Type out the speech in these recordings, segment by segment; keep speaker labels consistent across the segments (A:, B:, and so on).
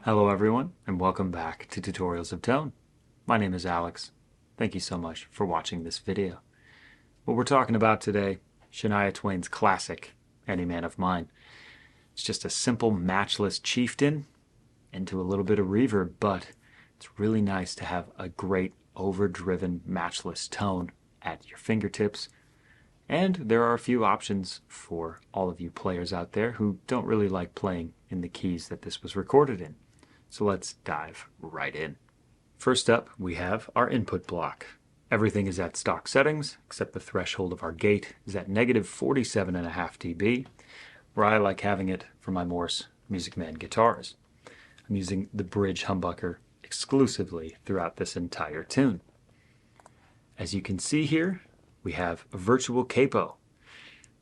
A: Hello everyone, and welcome back to Tutorials of Tone. My name is Alex. Thank you so much for watching this video. What we're talking about today, Shania Twain's classic, Any Man of Mine. It's just a simple Matchless Chieftain into a little bit of reverb, but it's really nice to have a great overdriven matchless tone at your fingertips. And there are a few options for all of you players out there who don't really like playing in the keys that this was recorded in. So let's dive right in. First up, we have our input block. Everything is at stock settings, except the threshold of our gate is at negative 47.5 dB, where I like having it for my Morse Music Man guitars. I'm using the bridge humbucker exclusively throughout this entire tune. As you can see here, we have a virtual capo,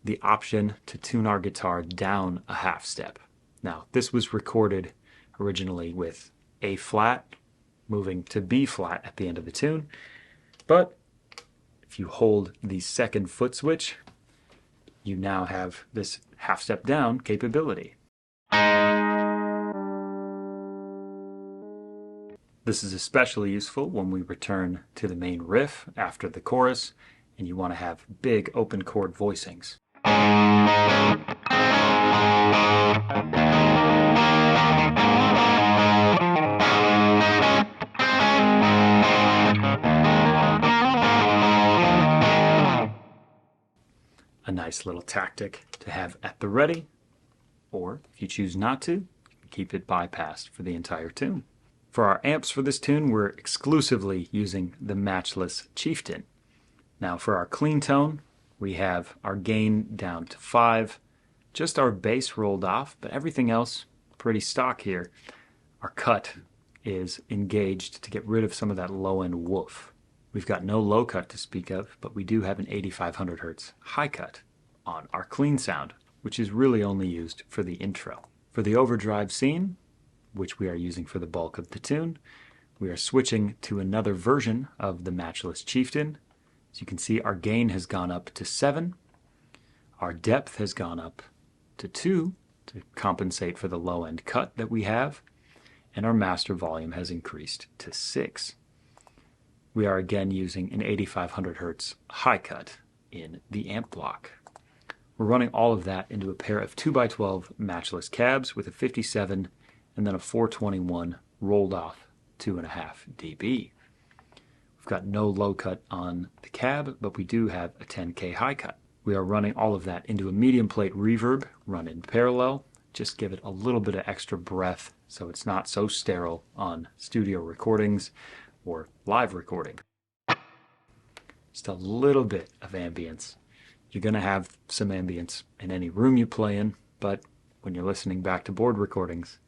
A: the option to tune our guitar down a half step. Now, this was recorded originally with A flat, moving to B flat at the end of the tune, but if you hold the second foot switch, you now have this half step down capability. This is especially useful when we return to the main riff after the chorus and you want to have big open chord voicings. A nice little tactic to have at the ready, or if you choose not to, you can keep it bypassed for the entire tune. For our amps for this tune, we're exclusively using the Matchless Chieftain. Now for our clean tone, we have our gain down to 5, just our bass rolled off, but everything else pretty stock here. Our cut is engaged to get rid of some of that low end woof. We've got no low cut to speak of, but we do have an 8500 Hz high cut on our clean sound, which is really only used for the intro. For the overdrive scene, which we are using for the bulk of the tune, we are switching to another version of the Matchless Chieftain. As you can see, our gain has gone up to 7, our depth has gone up to 2 to compensate for the low end cut that we have, and our master volume has increased to 6. We are again using an 8500 Hz high cut in the amp block. We're running all of that into a pair of 2x12 matchless cabs with a 57 and then a 421 rolled off 2.5 dB. We've got no low cut on the cab, but we do have a 10K high cut. We are running all of that into a medium plate reverb run in parallel. Just give it a little bit of extra breath so it's not so sterile on studio recordings or live recording. Just a little bit of ambience. You're going to have some ambience in any room you play in, but when you're listening back to board recordings,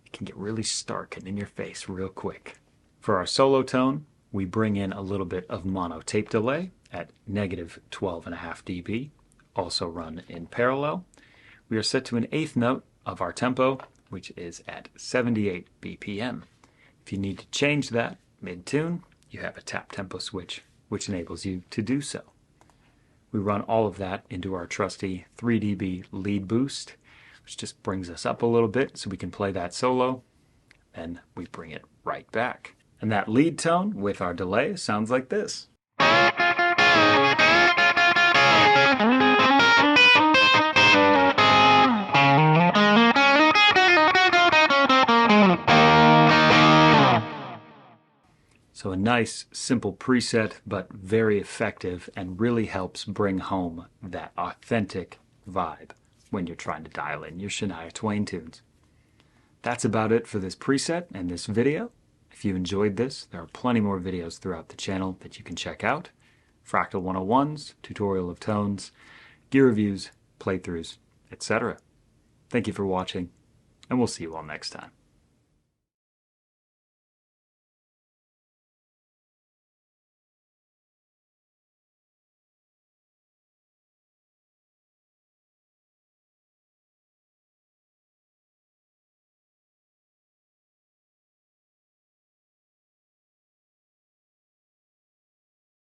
A: it can get really stark and in your face real quick. For our solo tone, we bring in a little bit of mono tape delay at negative 12.5 dB, also run in parallel. We are set to an eighth note of our tempo, which is at 78 BPM. If you need to change that mid-tune, you have a tap tempo switch, which enables you to do so. We run all of that into our trusty 3 dB lead boost, which just brings us up a little bit so we can play that solo, and we bring it right back. And that lead tone with our delay sounds like this. So a nice, simple preset, but very effective and really helps bring home that authentic vibe when you're trying to dial in your Shania Twain tunes. That's about it for this preset and this video. If you enjoyed this, there are plenty more videos throughout the channel that you can check out. Fractal 101s, tutorial of tones, gear reviews, playthroughs, etc. Thank you for watching, and we'll see you all next time.